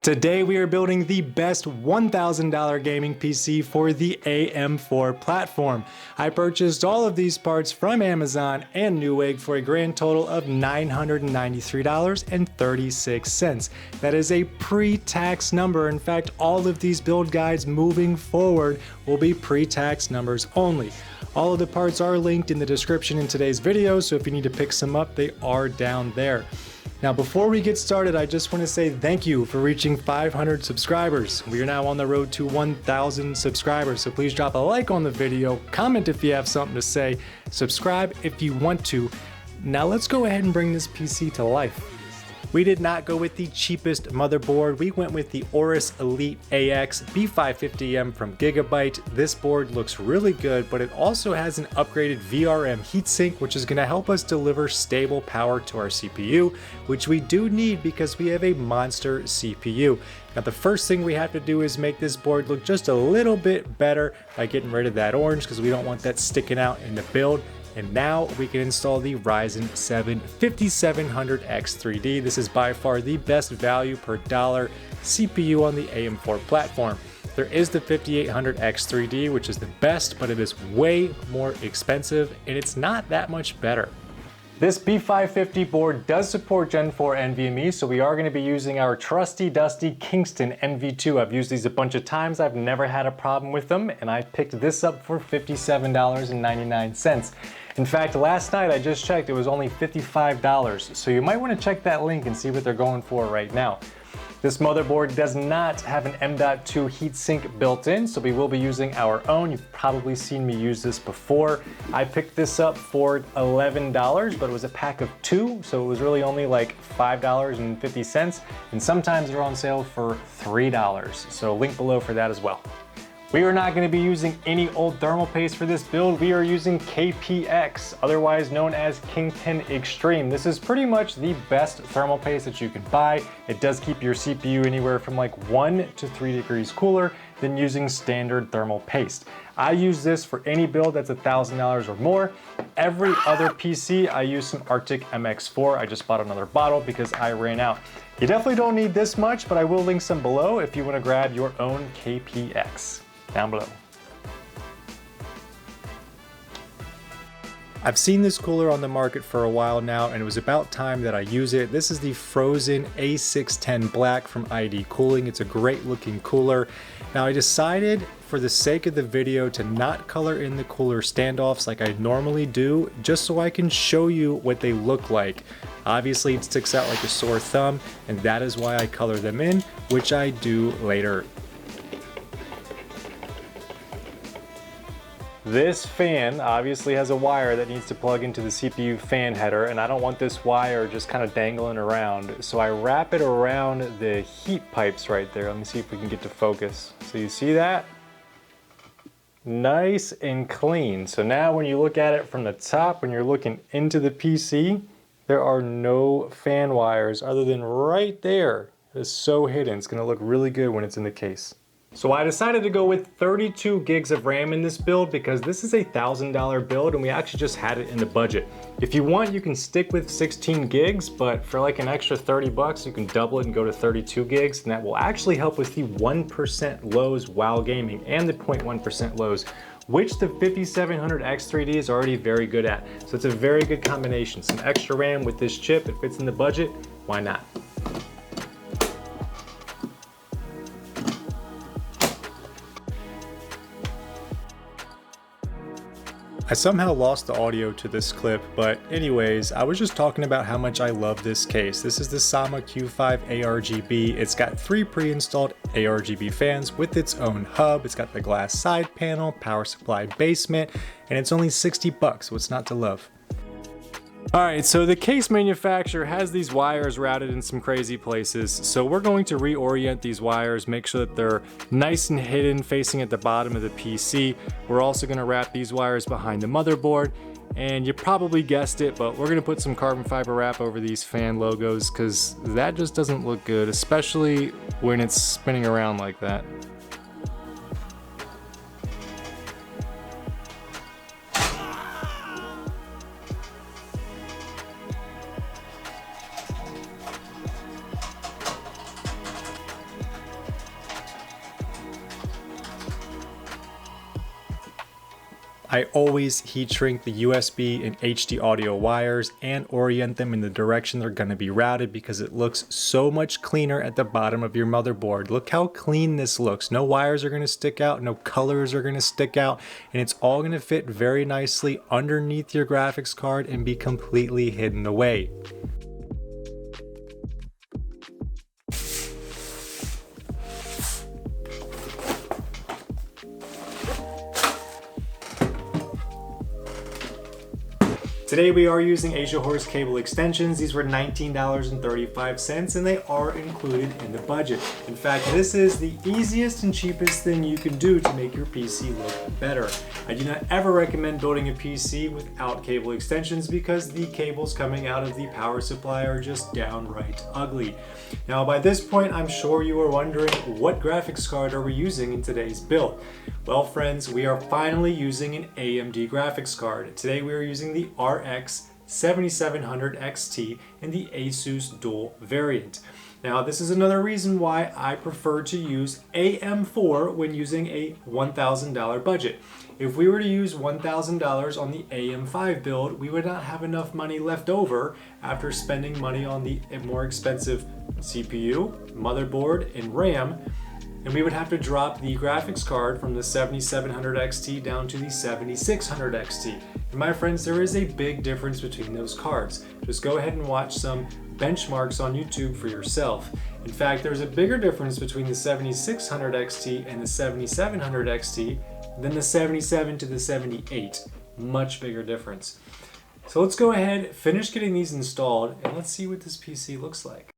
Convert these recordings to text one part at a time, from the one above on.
Today we are building the best $1,000 gaming PC for the AM4 platform. I purchased all of these parts from Amazon and Newegg for a grand total of $993.36. That is a pre-tax number. In fact, all of these build guides moving forward will be pre-tax numbers only. All of the parts are linked in the description in today's video, so if you need to pick some up, they are down there. Now, before we get started, I just want to say thank you for reaching 500 subscribers. We are now on the road to 1,000 subscribers, so please drop a like on the video, comment if you have something to say, subscribe if you want to. Now let's go ahead and bring this PC to life. We did not go with the cheapest motherboard. We went with the Aorus Elite AX B550M from Gigabyte. This board looks really good, but it also has an upgraded VRM heatsink, which is going to help us deliver stable power to our CPU, which we do need because we have a monster CPU. Now, the first thing we have to do is make this board look just a little bit better by getting rid of that orange, because we don't want that sticking out in the build. And now we can install the Ryzen 7 5700X3D. This is by far the best value per dollar CPU on the AM4 platform. There is the 5800X3D, which is the best, but it is way more expensive and it's not that much better. This B550 board does support Gen 4 NVMe, so we are going to be using our trusty dusty Kingston NV2. I've used these a bunch of times. I've never had a problem with them, and I picked this up for $57.99. In fact, last night I just checked, it was only $55, so you might want to check that link and see what they're going for right now. This motherboard does not have an M.2 heatsink built in, so we will be using our own. You've probably seen me use this before. I picked this up for $11, but it was a pack of 2, so it was really only like $5.50, and sometimes they're on sale for $3, so link below for that as well. We are not going to be using any old thermal paste for this build. We are using KPX, otherwise known as Kingpin Extreme. This is pretty much the best thermal paste that you can buy. It does keep your CPU anywhere from like 1 to 3 degrees cooler than using standard thermal paste. I use this for any build that's $1,000 or more. Every other PC, I use some Arctic MX4. I just bought another bottle because I ran out. You definitely don't need this much, but I will link some below if you want to grab your own KPX. Down below. I've seen this cooler on the market for a while now, and it was about time that I use it. This is the Frozen A610 Black from ID Cooling. It's a great looking cooler. Now, I decided for the sake of the video to not color in the cooler standoffs like I normally do, just so I can show you what they look like. Obviously, it sticks out like a sore thumb, and that is why I color them in, which I do later. This fan obviously has a wire that needs to plug into the CPU fan header, and I don't want this wire just kind of dangling around, so I wrap it around the heat pipes right there. Let me see if we can get to focus. So you see that? Nice and clean. So now when you look at it from the top, when you're looking into the PC, there are no fan wires other than right there. It is so hidden. It's going to look really good when it's in the case. So I decided to go with 32 gigs of RAM in this build because this is a $1,000 build and we actually just had it in the budget. If you want, you can stick with 16 gigs, but for like an extra 30 bucks, you can double it and go to 32 gigs, and that will actually help with the 1% lows while gaming and the 0.1% lows, which the 5700X3D is already very good at. So it's a very good combination. Some extra RAM with this chip, it fits in the budget, why not? I somehow lost the audio to this clip, but anyways, I was just talking about how much I love this case. This is the Sama Q5 ARGB. It's got 3 pre-installed ARGB fans with its own hub. It's got the glass side panel, power supply basement, and it's only 60 bucks, what's not to love? Alright, so the case manufacturer has these wires routed in some crazy places, so we're going to reorient these wires, make sure that they're nice and hidden facing at the bottom of the PC. We're also going to wrap these wires behind the motherboard, and you probably guessed it, but we're going to put some carbon fiber wrap over these fan logos because that just doesn't look good, especially when it's spinning around like that. I always heat shrink the USB and HD audio wires and orient them in the direction they're going to be routed because it looks so much cleaner at the bottom of your motherboard. Look how clean this looks. No wires are going to stick out, no colors are going to stick out, and it's all going to fit very nicely underneath your graphics card and be completely hidden away. Today we are using Asia cable extensions. These were $19.35 and they are included in the budget. In fact, this is the easiest and cheapest thing you can do to make your PC look better. I do not ever recommend building a PC without cable extensions because the cables coming out of the power supply are just downright ugly. Now by this point, I'm sure you are wondering, what graphics card are we using in today's build? Well friends, we are finally using an AMD graphics card. Today we are using the RX 7700 XT in the Asus Dual variant. Now this is another reason why I prefer to use AM4 when using a $1,000 budget. If we were to use $1,000 on the AM5 build, we would not have enough money left over after spending money on the more expensive CPU, motherboard, and RAM, and we would have to drop the graphics card from the 7700 XT down to the 7600 XT. And my friends, there is a big difference between those cards. Just go ahead and watch some benchmarks on YouTube for yourself. In fact, there's a bigger difference between the 7600 XT and the 7700 XT than the 77 to the 78. Much bigger difference. So let's go ahead, finish getting these installed, and let's see what this PC looks like.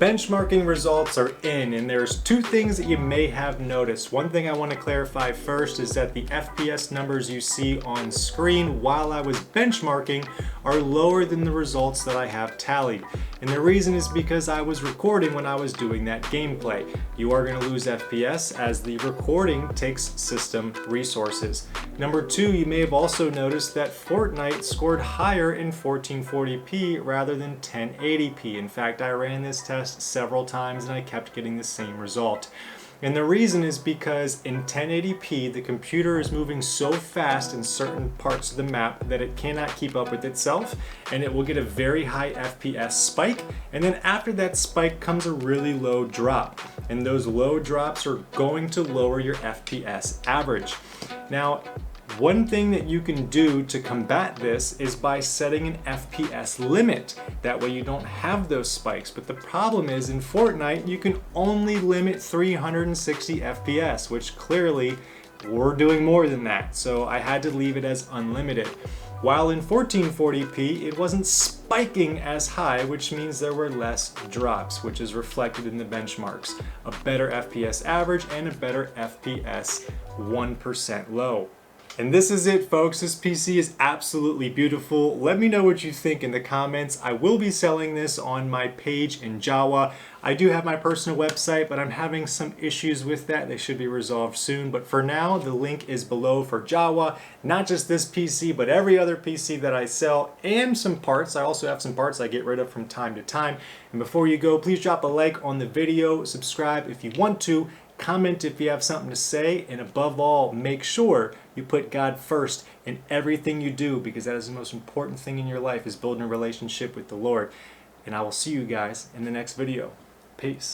benchmarking results are in, and there's two things that you may have noticed. One thing I want to clarify first is that the FPS numbers you see on screen while I was benchmarking are lower than the results that I have tallied. And the reason is because I was recording when I was doing that gameplay. You are going to lose FPS as the recording takes system resources. Number two, you may have also noticed that Fortnite scored higher in 1440p rather than 1080p. In fact, I ran this test several times and I kept getting the same result. And the reason is because in 1080p, the computer is moving so fast in certain parts of the map that it cannot keep up with itself, and it will get a very high FPS spike, and then after that spike comes a really low drop. And those low drops are going to lower your FPS average. Now, one thing that you can do to combat this is by setting an FPS limit. That way you don't have those spikes. But the problem is in Fortnite, you can only limit 360 FPS, which clearly we're doing more than that. So I had to leave it as unlimited. While in 1440p, it wasn't spiking as high, which means there were less drops, which is reflected in the benchmarks. A better FPS average and a better FPS 1% low. And this is it, folks. This PC is absolutely beautiful. Let me know what you think in the comments. I will be selling this on my page in Jawa. I do have my personal website, but I'm having some issues with that. They should be resolved soon. But for now, the link is below for Jawa. Not just this PC, but every other PC that I sell, and some parts. I also have some parts I get rid of from time to time. And before you go, please drop a like on the video, subscribe if you want to, comment if you have something to say, and above all, make sure you put God first in everything you do, because that is the most important thing in your life, is building a relationship with the Lord. And I will see you guys in the next video. Peace.